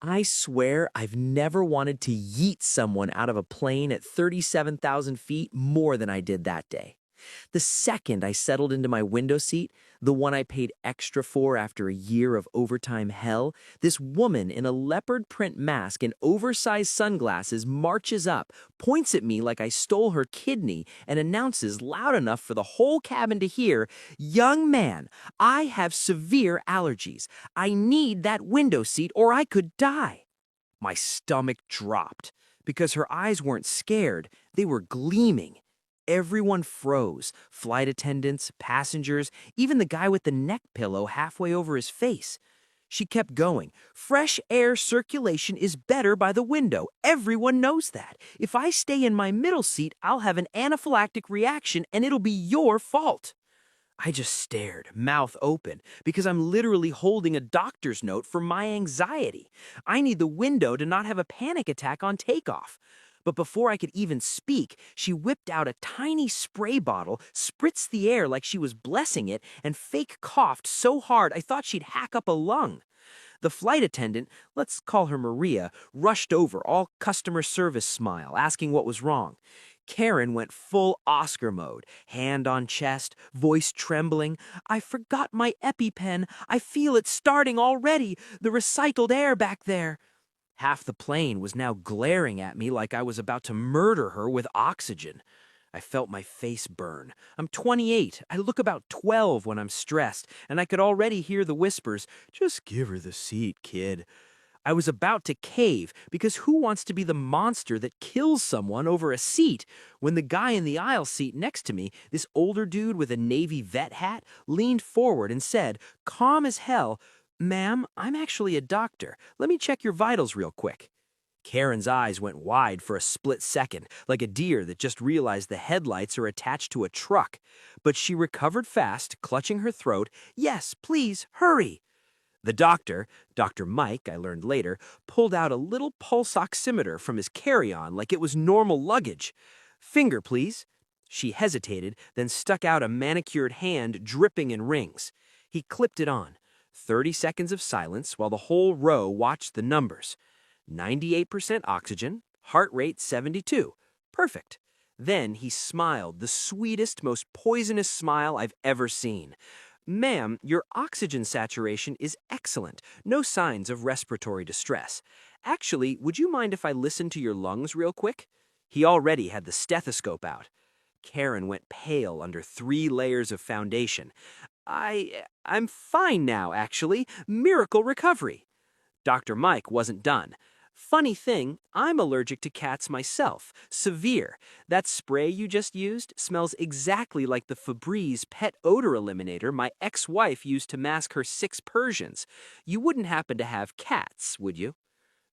I swear I've never wanted to yeet someone out of a plane at 37,000 feet more than I did that day. The second I settled into my window seat, the one I paid extra for after a year of overtime hell, this woman in a leopard print mask and oversized sunglasses marches up, points at me like I stole her kidney, and announces loud enough for the whole cabin to hear, "Young man, I have severe allergies. I need that window seat or I could die." My stomach dropped because her eyes weren't scared, they were gleaming. Everyone froze, flight attendants, passengers, even the guy with the neck pillow halfway over his face. She kept going. "Fresh air circulation is better by the window. Everyone knows that. If I stay in my middle seat, I'll have an anaphylactic reaction and it'll be your fault." I just stared, mouth open, because I'm literally holding a doctor's note for my anxiety. I need the window to not have a panic attack on takeoff. But before I could even speak, she whipped out a tiny spray bottle, spritzed the air like she was blessing it, and fake coughed so hard I thought she'd hack up a lung. The flight attendant, let's call her Maria, rushed over, all customer service smile, asking what was wrong. Karen went full Oscar mode, hand on chest, voice trembling. "I forgot my EpiPen. I feel it starting already. The recycled air back there." Half the plane was now glaring at me like I was about to murder her with oxygen. I felt my face burn. I'm 28. I look about 12 when I'm stressed, and I could already hear the whispers, "Just give her the seat, kid." I was about to cave because who wants to be the monster that kills someone over a seat when the guy in the aisle seat next to me, this older dude with a Navy vet hat, leaned forward and said, calm as hell, "Ma'am, I'm actually a doctor. Let me check your vitals real quick." Karen's eyes went wide for a split second, like a deer that just realized the headlights are attached to a truck. But she recovered fast, clutching her throat. "Yes, please, hurry." The doctor, Dr. Mike, I learned later, pulled out a little pulse oximeter from his carry-on like it was normal luggage. "Finger, please." She hesitated, then stuck out a manicured hand dripping in rings. He clipped it on. 30 seconds of silence while the whole row watched the numbers. 98% oxygen, heart rate 72. Perfect. Then he smiled, the sweetest, most poisonous smile I've ever seen. "Ma'am, your oxygen saturation is excellent. No signs of respiratory distress. Actually, would you mind if I listen to your lungs real quick?" He already had the stethoscope out. Karen went pale under 3 layers of foundation. I'm fine now, actually. Miracle recovery." Dr. Mike wasn't done. "Funny thing, I'm allergic to cats myself. Severe. That spray you just used smells exactly like the Febreze pet odor eliminator my ex-wife used to mask her 6 Persians. You wouldn't happen to have cats, would you?"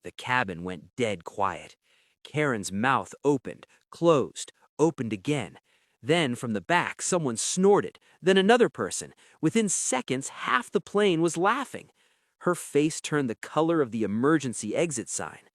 The cabin went dead quiet. Karen's mouth opened, closed, opened again. Then from the back, someone snorted, then another person. Within seconds, half the plane was laughing. Her face turned the color of the emergency exit sign.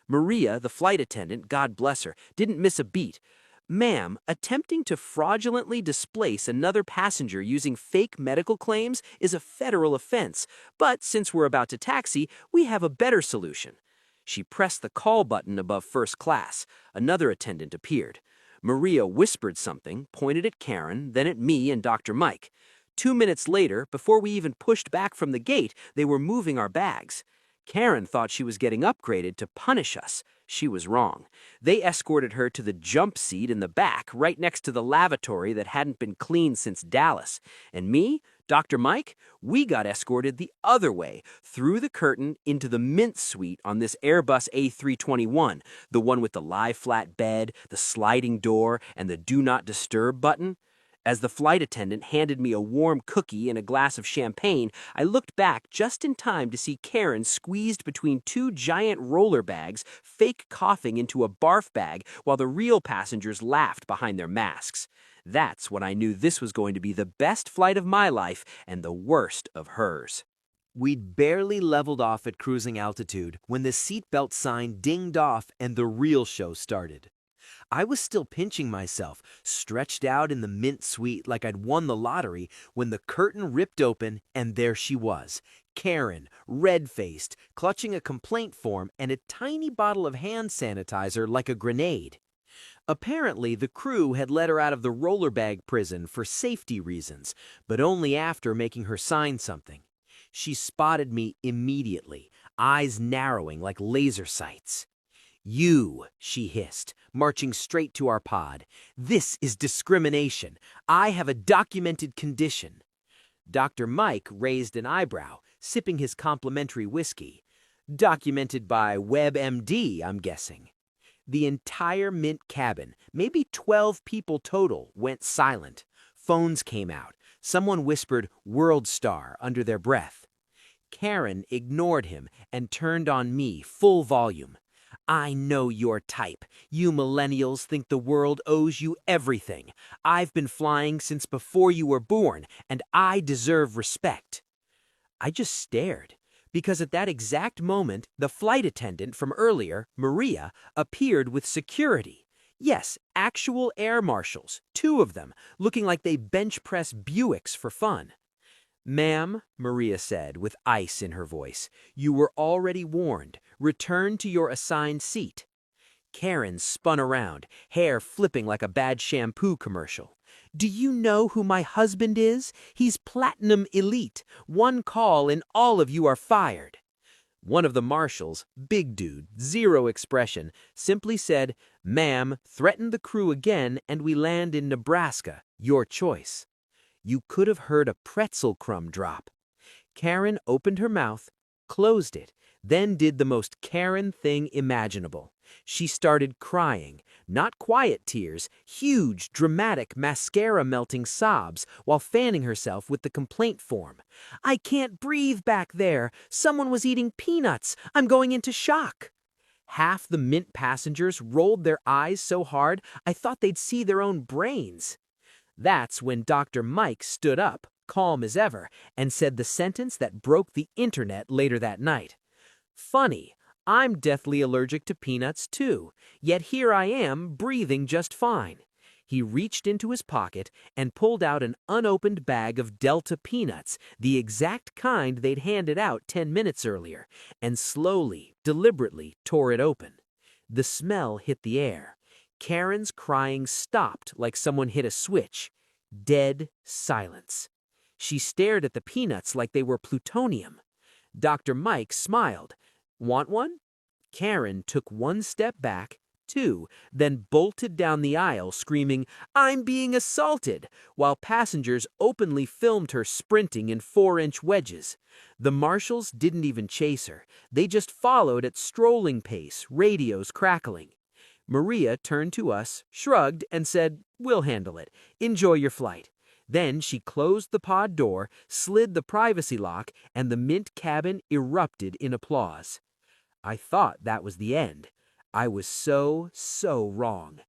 Maria, the flight attendant, God bless her, didn't miss a beat. "Ma'am, attempting to fraudulently displace another passenger using fake medical claims is a federal offense, but since we're about to taxi, we have a better solution." She pressed the call button above first class. Another attendant appeared. Maria whispered something, pointed at Karen, then at me and Dr. Mike. 2 minutes later, before we even pushed back from the gate, they were moving our bags. Karen thought she was getting upgraded to punish us. She was wrong. They escorted her to the jump seat in the back, right next to the lavatory that hadn't been cleaned since Dallas. And me, Dr. Mike, we got escorted the other way, through the curtain into the Mint suite on this Airbus A321, the one with the lie-flat bed, the sliding door, and the Do Not Disturb button. As the flight attendant handed me a warm cookie and a glass of champagne, I looked back just in time to see Karen squeezed between 2 giant roller bags, fake coughing into a barf bag while the real passengers laughed behind their masks. That's when I knew this was going to be the best flight of my life and the worst of hers. We'd barely leveled off at cruising altitude when the seatbelt sign dinged off and the real show started. I was still pinching myself, stretched out in the Mint suite like I'd won the lottery, when the curtain ripped open and there she was, Karen, red-faced, clutching a complaint form and a tiny bottle of hand sanitizer like a grenade. Apparently, the crew had let her out of the roller bag prison for safety reasons, but only after making her sign something. She spotted me immediately, eyes narrowing like laser sights. "You," she hissed, marching straight to our pod. "This is discrimination. I have a documented condition." Dr. Mike raised an eyebrow, sipping his complimentary whiskey. "Documented by WebMD, I'm guessing." The entire Mint cabin, maybe 12 people total, went silent. Phones came out. Someone whispered "World Star" under their breath. Karen ignored him and turned on me full volume. "I know your type. You millennials think the world owes you everything. I've been flying since before you were born, and I deserve respect." I just stared, because at that exact moment, the flight attendant from earlier, Maria, appeared with security. Yes, actual air marshals, 2 of them, looking like they bench press Buicks for fun. "Ma'am," Maria said with ice in her voice, "you were already warned. Return to your assigned seat." Karen spun around, hair flipping like a bad shampoo commercial. "Do you know who my husband is? He's Platinum Elite. 1 call and all of you are fired." One of the marshals, big dude, zero expression, simply said, "Ma'am, threaten the crew again and we land in Nebraska. Your choice." You could have heard a pretzel crumb drop. Karen opened her mouth, closed it, then did the most Karen thing imaginable. She started crying, not quiet tears, huge, dramatic, mascara-melting sobs, while fanning herself with the complaint form. "I can't breathe back there. Someone was eating peanuts. I'm going into shock." Half the Mint passengers rolled their eyes so hard I thought they'd see their own brains. That's when Dr. Mike stood up, calm as ever, and said the sentence that broke the internet later that night. "Funny, I'm deathly allergic to peanuts too, yet here I am breathing just fine." He reached into his pocket and pulled out an unopened bag of Delta peanuts, the exact kind they'd handed out 10 minutes earlier, and slowly, deliberately tore it open. The smell hit the air. Karen's crying stopped like someone hit a switch. Dead silence. She stared at the peanuts like they were plutonium. Dr. Mike smiled. "Want one?" Karen took 1 step back, 2, then bolted down the aisle screaming, "I'm being assaulted," while passengers openly filmed her sprinting in 4-inch wedges. The marshals didn't even chase her. They just followed at strolling pace, radios crackling. Maria turned to us, shrugged, and said, "We'll handle it. Enjoy your flight." Then she closed the pod door, slid the privacy lock, and the Mint cabin erupted in applause. I thought that was the end. I was so wrong.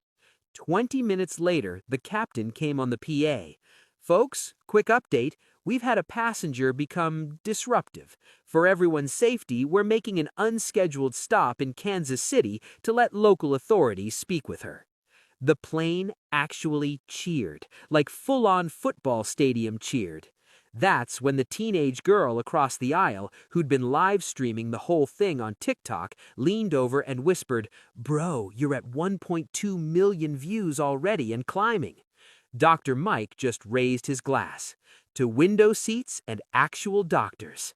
20 minutes later, the captain came on the PA. "Folks, quick update. We've had a passenger become disruptive. For everyone's safety, we're making an unscheduled stop in Kansas City to let local authorities speak with her." The plane actually cheered, like full-on football stadium cheered. That's when the teenage girl across the aisle, who'd been live streaming the whole thing on TikTok, leaned over and whispered, "Bro, you're at 1.2 million views already and climbing." Dr. Mike just raised his glass. To window seats and actual doctors.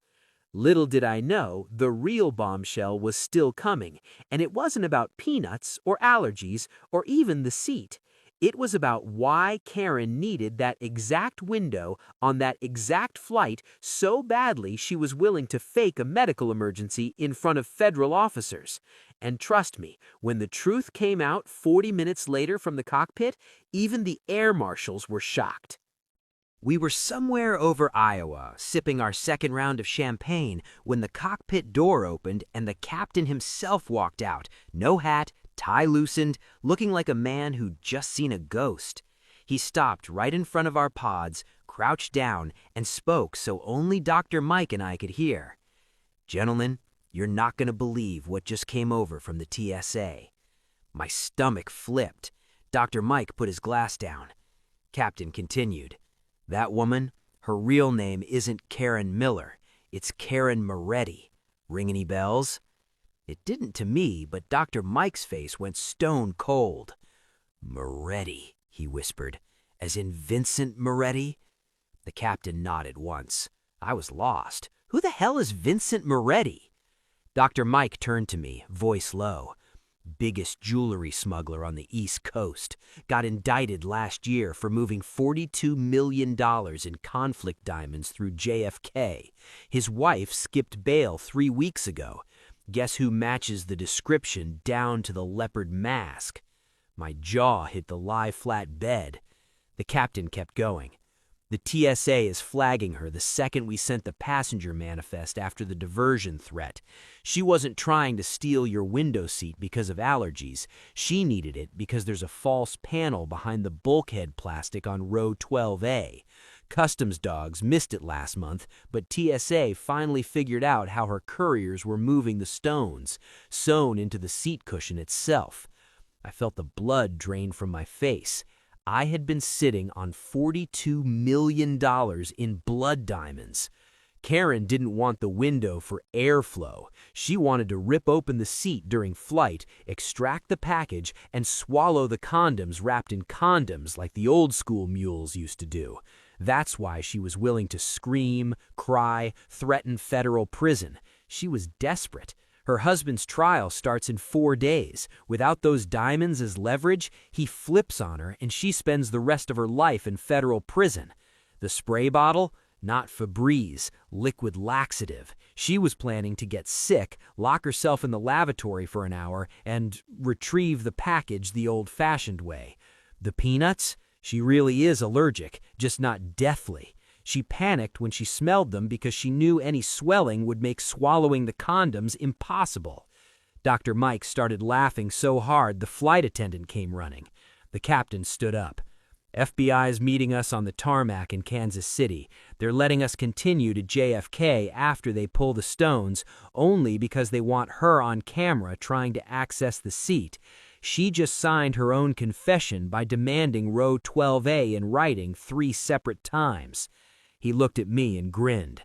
Little did I know, the real bombshell was still coming, and it wasn't about peanuts or allergies or even the seat. It was about why Karen needed that exact window on that exact flight so badly she was willing to fake a medical emergency in front of federal officers. And trust me, when the truth came out 40 minutes later from the cockpit, even the air marshals were shocked. We were somewhere over Iowa, sipping our 2nd round of champagne, when the cockpit door opened and the captain himself walked out, no hat, tie loosened, looking like a man who'd just seen a ghost. He stopped right in front of our pods, crouched down, and spoke so only Dr. Mike and I could hear. "Gentlemen, you're not going to believe what just came over from the TSA." My stomach flipped. Dr. Mike put his glass down. Captain continued. "That woman, her real name isn't Karen Miller. It's Karen Moretti. Ring any bells? It didn't to me, but Dr. Mike's face went stone cold. Moretti, he whispered. As in Vincent Moretti? The captain nodded once. I was lost. Who the hell is Vincent Moretti? Dr. Mike turned to me, voice low. Biggest jewelry smuggler on the East Coast. Got indicted last year for moving $42 million in conflict diamonds through JFK. His wife skipped bail 3 weeks ago. Guess who matches the description down to the leopard mask? My jaw hit the lie-flat bed. The captain kept going. The TSA is flagging her the second we sent the passenger manifest after the diversion threat. She wasn't trying to steal your window seat because of allergies. She needed it because there's a false panel behind the bulkhead plastic on row 12A. Customs dogs missed it last month, but TSA finally figured out how her couriers were moving the stones, sewn into the seat cushion itself. I felt the blood drain from my face. I had been sitting on $42 million in blood diamonds. Karen didn't want the window for airflow. She wanted to rip open the seat during flight, extract the package, and swallow the condoms wrapped in condoms like the old-school mules used to do. That's why she was willing to scream, cry, threaten federal prison. She was desperate. Her husband's trial starts in 4 days. Without those diamonds as leverage, he flips on her and she spends the rest of her life in federal prison. The spray bottle? Not Febreze, liquid laxative. She was planning to get sick, lock herself in the lavatory for an hour, and retrieve the package the old-fashioned way. The peanuts? She really is allergic, just not deathly. She panicked when she smelled them because she knew any swelling would make swallowing the condoms impossible. Dr. Mike started laughing so hard the flight attendant came running. The captain stood up. FBI's meeting us on the tarmac in Kansas City. They're letting us continue to JFK after they pull the stones, only because they want her on camera trying to access the seat. She just signed her own confession by demanding row 12A in writing 3 separate times. He looked at me and grinned.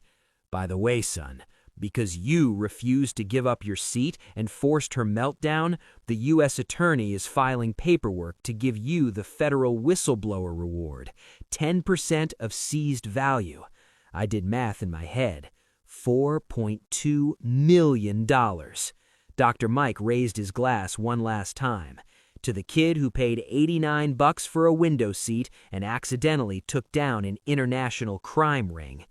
By the way, son, because you refused to give up your seat and forced her meltdown, the U.S. Attorney is filing paperwork to give you the federal whistleblower reward, 10% of seized value. I did math in my head. $4.2 million. Dr. Mike raised his glass one last time. To the kid who paid $89 for a window seat and accidentally took down an international crime ring.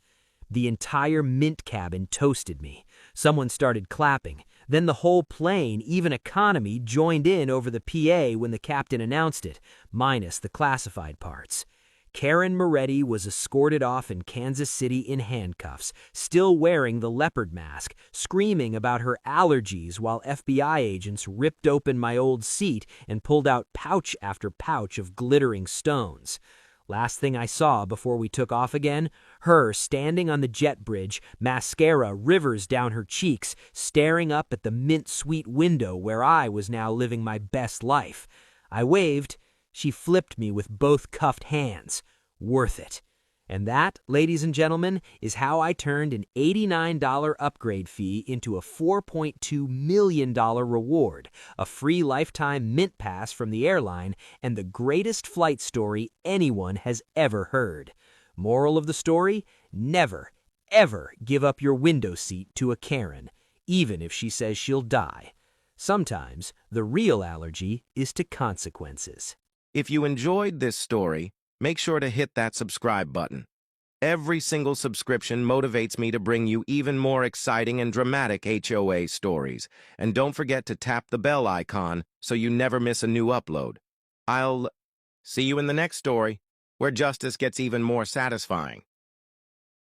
The entire Mint cabin toasted me. Someone started clapping. Then the whole plane, even economy, joined in over the PA when the captain announced it, minus the classified parts. Karen Moretti was escorted off in Kansas City in handcuffs, still wearing the leopard mask, screaming about her allergies while FBI agents ripped open my old seat and pulled out pouch after pouch of glittering stones. Last thing I saw before we took off again, her standing on the jet bridge, mascara rivers down her cheeks, staring up at the mint suite window where I was now living my best life. I waved. She flipped me with both cuffed hands. Worth it. And that, ladies and gentlemen, is how I turned an $89 upgrade fee into a $4.2 million reward, a free lifetime Mint pass from the airline, and the greatest flight story anyone has ever heard. Moral of the story? Never, ever give up your window seat to a Karen, even if she says she'll die. Sometimes the real allergy is to consequences. If you enjoyed this story, make sure to hit that subscribe button. Every single subscription motivates me to bring you even more exciting and dramatic HOA stories. And don't forget to tap the bell icon so you never miss a new upload. I'll see you in the next story, where justice gets even more satisfying.